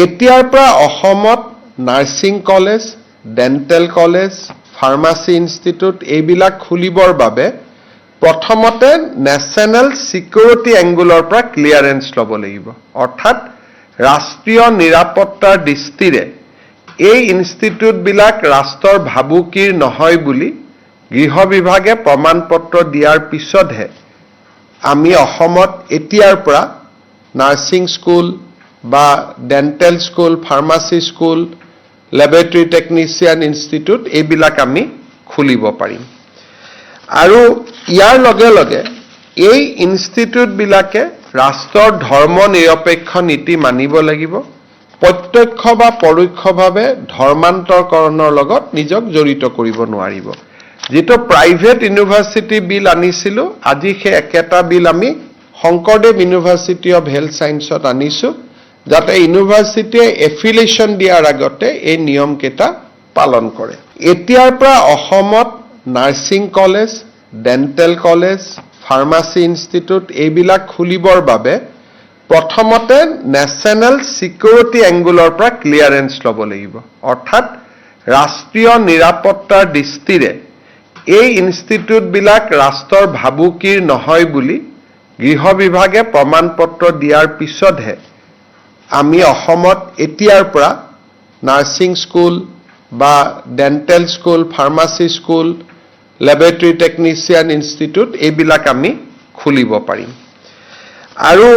এতিয়াৰ পৰা অসমত nursing college, dental college, pharmacy institute এইবিলাক খুলিবৰ বাবে প্ৰথমতে নেশ্যনেল ছিকিউৰিটি এংগুলৰ পৰা ক্লিয়াৰেন্স ল'ব লাগিব। অৰ্থাৎ ৰাষ্ট্ৰীয় নিৰাপত্তাৰ দৃষ্টিৰে এই ইনষ্টিটিউটবিলাক ৰাষ্ট্ৰৰ ভাবুকিৰ নহয় বুলি গৃহ বিভাগে প্ৰমাণপত্ৰ দিয়াৰ পিছতহে আমি অসমত এতিয়াৰ পৰা নাৰ্ছিং স্কুল বা dental school, pharmacy school, laboratory technician institute এইবিলাক আমি খুলিব পাৰিম। আৰু ইয়াৰ লগে লগে এই ইনষ্টিটিউটবিলাকে ৰাষ্ট্ৰৰ ধৰ্ম নিৰপেক্ষ নীতি মানিব লাগিব, প্ৰত্যক্ষ বা পৰোক্ষভাৱে ধৰ্মান্তৰকৰণৰ লগত নিজক জড়িত কৰিব নোৱাৰিব। যিটো প্ৰাইভেট ইউনিভাৰ্চিটি বিল আনিছিলোঁ, আজি সেই একেটা বিল আমি শংকৰদেৱ ইউনিভাৰ্চিটি অৱ হেল্থ ছায়েন্সত আনিছোঁ, যাতে ইউনিভাৰ্চিটিয়ে এফিলিয়েশ্যন দিয়াৰ আগতে এই নিয়মকেইটা পালন কৰে। এতিয়াৰ পৰা অসমত nursing college, dental college, pharmacy institute এইবিলাক খুলিবৰ বাবে প্ৰথমতে নেশ্যনেল ছিকিউৰিটি এংগুলৰ পৰা ক্লিয়াৰেন্স ল'ব লাগিব। অৰ্থাৎ ৰাষ্ট্ৰীয় নিৰাপত্তাৰ দৃষ্টিৰে এই ইনষ্টিটিউটবিলাক ৰাষ্ট্ৰৰ ভাবুকিৰ নহয় বুলি গৃহ বিভাগে প্ৰমাণপত্ৰ দিয়াৰ পিছতহে আমি অসমত এতিয়াৰ পৰা নাৰ্ছিং স্কুল বা dental school, pharmacy school, laboratory technician institute এইবিলাক আমি খুলিব পাৰিম। আৰু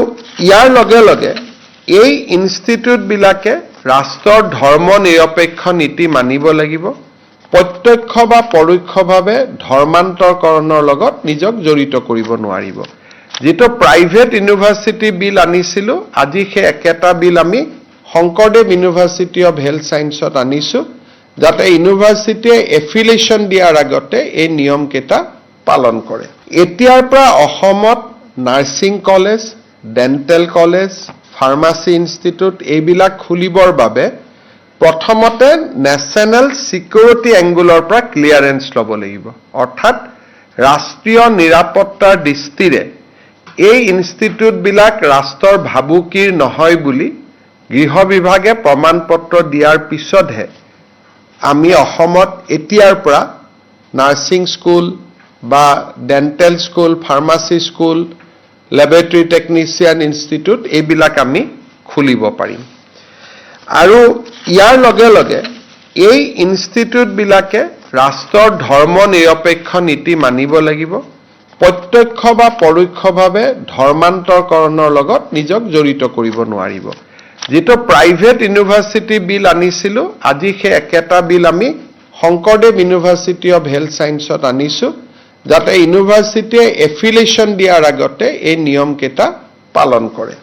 ইয়াৰ লগে লগে এই ইনষ্টিটিউটবিলাকে ৰাষ্ট্ৰৰ ধৰ্ম নিৰপেক্ষ নীতি মানিব লাগিব, প্ৰত্যক্ষ বা পৰোক্ষভাৱে ধৰ্মান্তৰকৰণৰ লগত নিজক জড়িত কৰিব নোৱাৰিব। যিটো প্ৰাইভেট ইউনিভাৰ্চিটি বিল আনিছিলোঁ, আজি সেই একেটা বিল আমি শংকৰদেৱ ইউনিভাৰ্চিটি অৱ হেল্থ ছায়েন্সত আনিছোঁ, যাতে ইউনিভাৰ্চিটিয়ে এফিলিয়েশ্যন দিয়াৰ আগতে এই নিয়মকেইটা পালন কৰে। এতিয়াৰ পৰা অসমত nursing college, dental college, pharmacy institute এইবিলাক খুলিবৰ বাবে প্ৰথমতে নেশ্যনেল ছিকিউৰিটি এংগুলৰ পৰা ক্লিয়াৰেন্স ল'ব লাগিব। অৰ্থাৎ ৰাষ্ট্ৰীয় নিৰাপত্তাৰ দৃষ্টিৰে এই ইনষ্টিটিউটবিলাক ৰাষ্ট্ৰৰ ভাবুকিৰ নহয় বুলি গৃহ বিভাগে প্ৰমাণপত্ৰ দিয়াৰ পিছতহে আমি অসমত এতিয়াৰ পৰা নাৰ্ছিং স্কুল বা dental school, pharmacy school, laboratory technician institute এইবিলাক আমি খুলিব পাৰিম। আৰু ইয়াৰ লগে লগে এই ইনষ্টিটিউটবিলাকে ৰাষ্ট্ৰৰ ধৰ্ম নিৰপেক্ষ নীতি মানিব লাগিব, প্ৰত্যক্ষ বা পৰোক্ষভাৱে ধৰ্মান্তৰকৰণৰ লগত নিজক জড়িত কৰিব নোৱাৰিব। যিটো প্ৰাইভেট ইউনিভাৰ্চিটি বিল আনিছিলোঁ, আজি সেই একেটা বিল আমি শংকৰদেৱ ইউনিভাৰ্চিটি অৱ হেল্থ ছায়েন্সত আনিছোঁ, যাতে ইউনিভাৰ্চিটিয়ে এফিলিয়েশ্যন দিয়াৰ আগতে এই নিয়মকেইটা পালন কৰে।